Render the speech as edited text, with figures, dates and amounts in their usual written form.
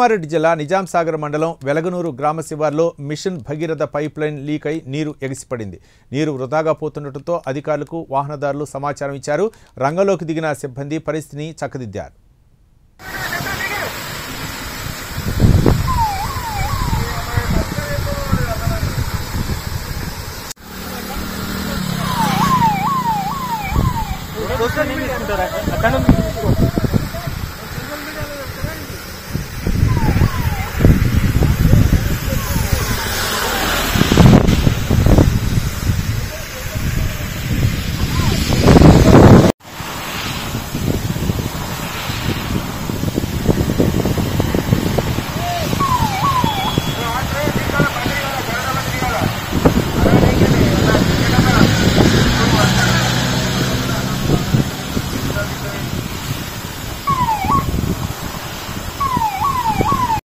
కామారెడ్డి జిల్లా నిజాం సాగర్ మండలం వెలగనూరు గ్రామ శివార్లో mission Bhagiratha pipe line leak అయి నీరు ఎగిసిపడింది. నీరు వృధాగా పోతుండటంతో అధికారులకు వాహనదారులు సమాచారం ఇచ్చారు. రంగంలోకి దిగిన సిబ్బంది పరిస్థితిని చక్కదిద్దారు.